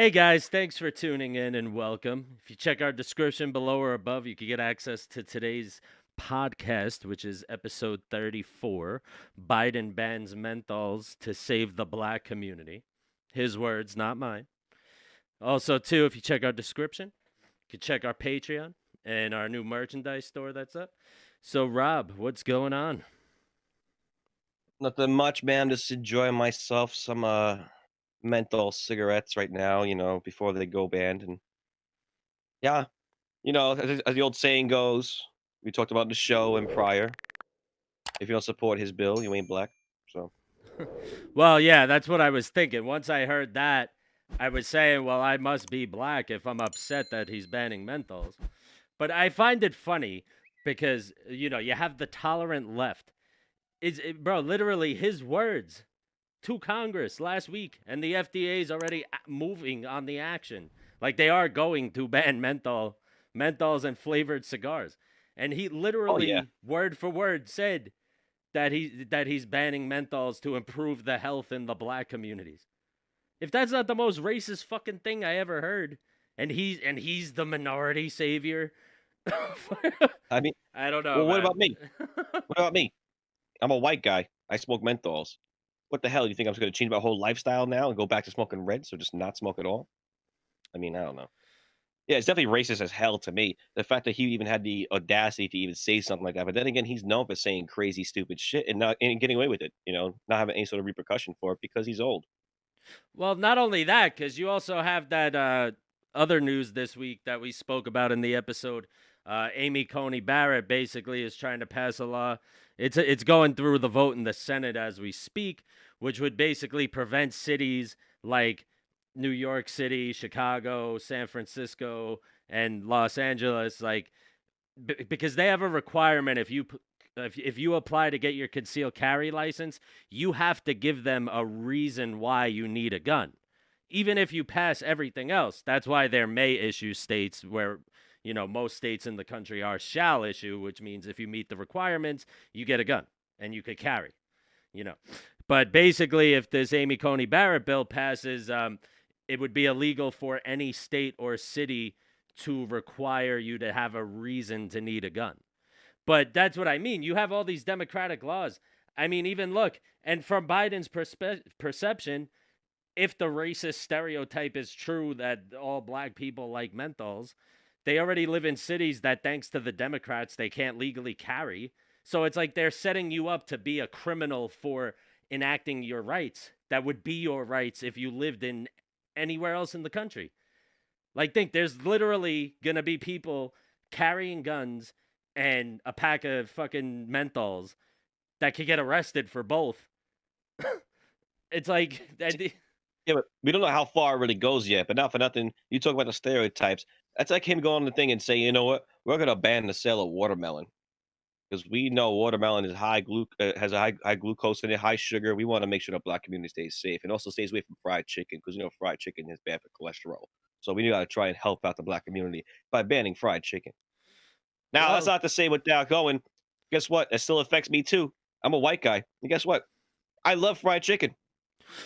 Hey guys, thanks for tuning in and welcome. If you check our description below or above, you can get access to today's podcast, which is episode 34. Biden bans menthols to save the black community. His words, not mine. Also, too, if you check our description, you can check our Patreon and our new merchandise store that's up. So, Rob, what's going on? Nothing much, man. Just enjoying myself some menthol cigarettes right now, before they go banned. And yeah, as the old saying goes, we talked about in the show and prior. If you don't support his bill, you ain't black. So Well, yeah, that's what I was thinking. Once I heard that, I was saying, well, I must be black if I'm upset that he's banning menthols. But I find it funny because, you have the tolerant left. Bro, literally his words to Congress last week, and the FDA is already moving on the action. Like they are going to ban menthols and flavored cigars. And he oh yeah. literally word for word said that he's banning menthols to improve the health in the black communities. If that's not the most racist fucking thing I ever heard, and he's the minority savior. I mean, I don't know, well, what man. about me? What about me? I'm a white guy. I smoke menthols. What the hell? You think I'm just gonna change my whole lifestyle now and go back to smoking reds or just not smoke at all? I mean, I don't know. Yeah, it's definitely racist as hell to me. The fact that he even had the audacity to even say something like that. But then again, he's known for saying crazy, stupid shit and getting away with it. Not having any sort of repercussion for it because he's old. Well, not only that, because you also have that other news this week that we spoke about in the episode. Amy Coney Barrett basically is trying to pass a law. It's going through the vote in the Senate as we speak, which would basically prevent cities like New York City, Chicago, San Francisco, and Los Angeles, like because they have a requirement if you apply to get your concealed carry license, you have to give them a reason why you need a gun. Even if you pass everything else, that's why there may issue states where most states in the country are shall issue, which means if you meet the requirements, you get a gun and you could carry. You know, but basically, if this Amy Coney Barrett bill passes, it would be illegal for any state or city to require you to have a reason to need a gun. But that's what I mean. You have all these democratic laws. I mean, even look, and from Biden's perception, if the racist stereotype is true that all black people like menthols, they already live in cities that, thanks to the Democrats, they can't legally carry. So it's like they're setting you up to be a criminal for enacting your rights that would be your rights if you lived in anywhere else in the country. Like, think there's literally going to be people carrying guns and a pack of fucking menthols that could get arrested for both. It's like, Yeah, but we don't know how far it really goes yet. But not for nothing, you talk about the stereotypes. That's like him going on the thing and saying, you know what, we're gonna ban the sale of watermelon because we know watermelon is has a high glucose in it, high sugar. We want to make sure the black community stays safe and also stays away from fried chicken because fried chicken is bad for cholesterol. So we got to try and help out the black community by banning fried chicken. Now, that's well, not to say without going, guess what? It still affects me too. I'm a white guy. And guess what? I love fried chicken.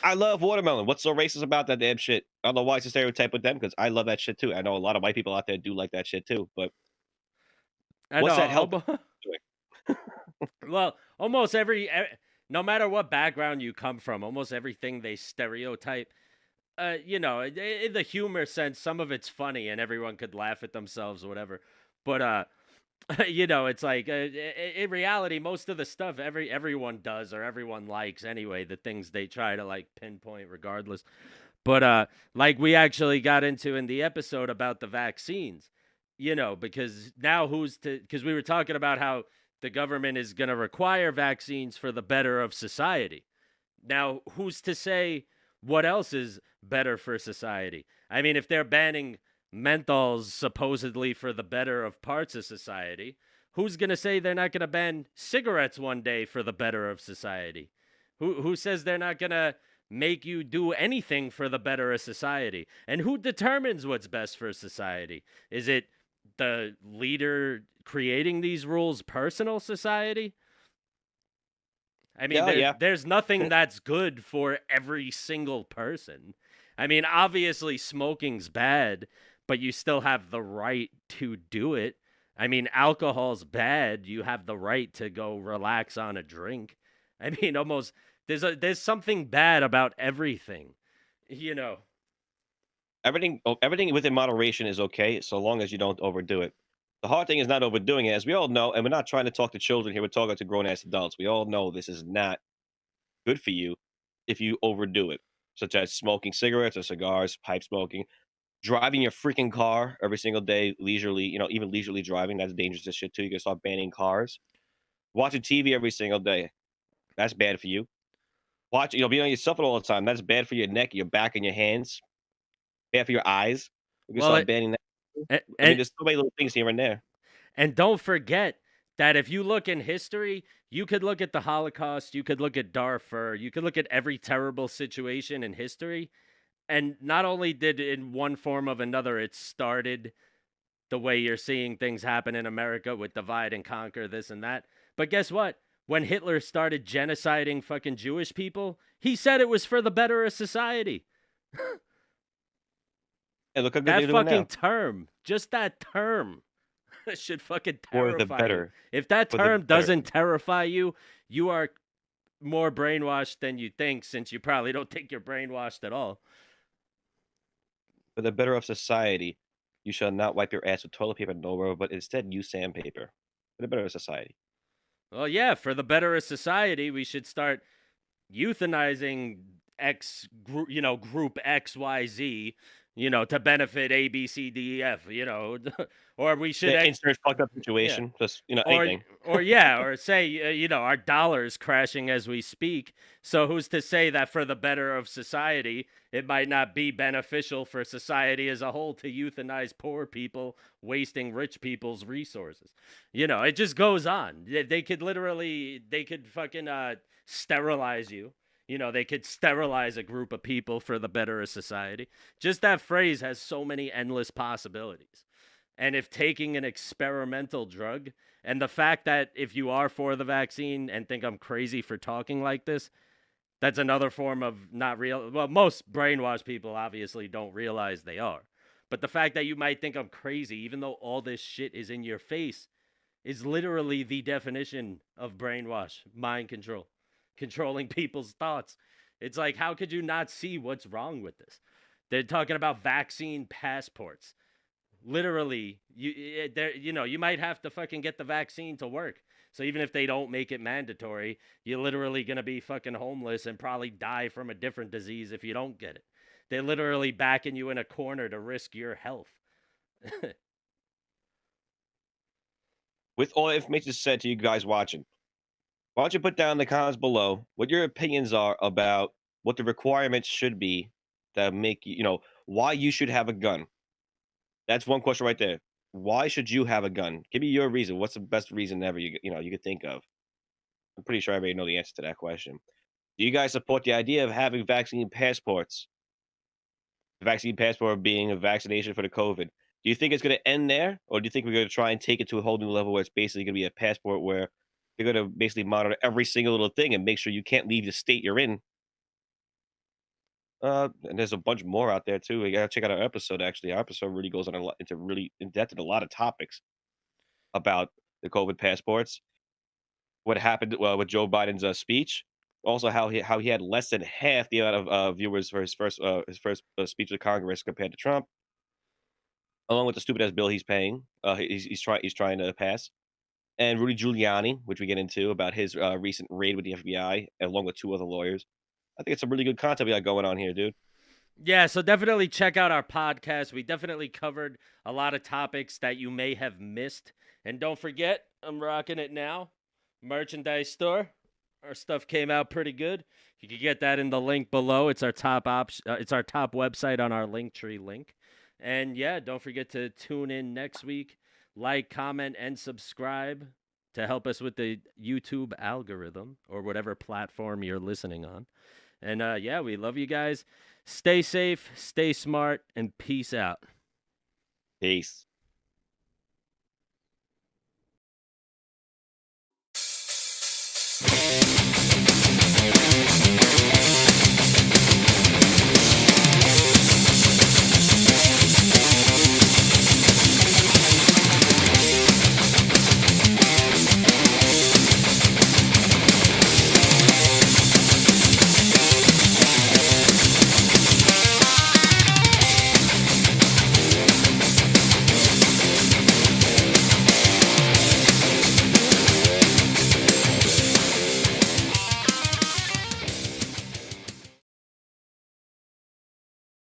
I love watermelon. What's so racist about that damn shit? I don't know why it's a stereotype with them because I love that shit too. I know a lot of white people out there do like that shit too. But I what's know. that help doing? Well, almost no matter what background you come from, almost everything they stereotype. In the humor sense, some of it's funny and everyone could laugh at themselves or whatever. But it's like in reality, most of the stuff everyone does or everyone likes anyway. The things they try to like pinpoint, regardless. But like we actually got into in the episode about the vaccines, because now because we were talking about how the government is going to require vaccines for the better of society. Now, who's to say what else is better for society? I mean, if they're banning menthols supposedly for the better of parts of society, who's going to say they're not going to ban cigarettes one day for the better of society? Who says they're not going to make you do anything for the better of society? And who determines what's best for society? Is it the leader creating these rules, personal society? I mean, Yeah, yeah. there's nothing that's good for every single person. I mean, obviously smoking's bad, but you still have the right to do it. I mean, alcohol's bad. You have the right to go relax on a drink. I mean, almost there's something bad about everything, you know. Everything within moderation is okay, so long as you don't overdo it. The hard thing is not overdoing it, as we all know, and we're not trying to talk to children here, we're talking to grown-ass adults. We all know this is not good for you if you overdo it, such as smoking cigarettes or cigars, pipe smoking, driving your freaking car every single day leisurely, even leisurely driving, that's dangerous as shit too. You can start banning cars. Watching TV every single day, that's bad for you. Being on your cell phone all the time, that's bad for your neck, your back, and your hands. Bad for your eyes. We can Well, start banning that too. and, I mean, and there's so many little things here and there. And don't forget that if you look in history, you could look at the Holocaust, you could look at Darfur, you could look at every terrible situation in history. And not only did in one form of another, it started the way you're seeing things happen in America with divide and conquer, this and that. But guess what? When Hitler started genociding fucking Jewish people, he said it was for the better of society. And look how good That they're doing fucking now. term, just that term, should fucking For the terrify you. better. If that For the term better. doesn't terrify you, you are more brainwashed than you think, since you probably don't think you're brainwashed at all. For the better of society, you shall not wipe your ass with toilet paper no more, but instead use sandpaper. For the better of society. Well, yeah, for the better of society, we should start euthanizing group XYZ, to benefit A, B, C, D, E, F, or we should, Yeah, insert fucked up yeah. situation. Just, or anything. or yeah, or say our dollar is crashing as we speak. So who's to say that for the better of society, it might not be beneficial for society as a whole to euthanize poor people, wasting rich people's resources? It just goes on. They could fucking sterilize you. They could sterilize a group of people for the better of society. Just that phrase has so many endless possibilities. And if taking an experimental drug, and the fact that if you are for the vaccine and think I'm crazy for talking like this, that's another form of not real. Well, most brainwashed people obviously don't realize they are. But the fact that you might think I'm crazy, even though all this shit is in your face, is literally the definition of brainwash, mind control, controlling people's thoughts. It's like, how could you not see what's wrong with this? They're talking about vaccine passports. Literally, you might have to fucking get the vaccine to work. So even if they don't make it mandatory, you're literally going to be fucking homeless and probably die from a different disease if you don't get it. They're literally backing you in a corner to risk your health. With all the information said to you guys watching, why don't you put down in the comments below what your opinions are about what the requirements should be that make why you should have a gun. That's one question right there. Why should you have a gun? Give me your reason. What's the best reason ever you could think of? I'm pretty sure I already know the answer to that question. Do you guys support the idea of having vaccine passports? The vaccine passport being a vaccination for the COVID. Do you think it's going to end there, or do you think we're going to try and take it to a whole new level where it's basically going to be a passport where they're going to basically monitor every single little thing and make sure you can't leave the state you're in? And there's a bunch more out there too. You gotta check out our episode. Actually, our episode really goes on a lot into really in depth in a lot of topics about the COVID passports. What happened with Joe Biden's speech? Also, how he had less than half the amount of viewers for his first speech to Congress compared to Trump, along with the stupid ass bill he's paying. He's trying to pass, and Rudy Giuliani, which we get into about his recent raid with the FBI, along with two other lawyers. I think it's some really good content we got going on here, dude. Yeah, so definitely check out our podcast. We definitely covered a lot of topics that you may have missed. And don't forget, I'm rocking it now. Merchandise store. Our stuff came out pretty good. You can get that in the link below. It's our top option. It's our top website on our Linktree link. And yeah, don't forget to tune in next week. Like, comment, and subscribe to help us with the YouTube algorithm or whatever platform you're listening on. And yeah, we love you guys. Stay safe, stay smart, and peace out. Peace.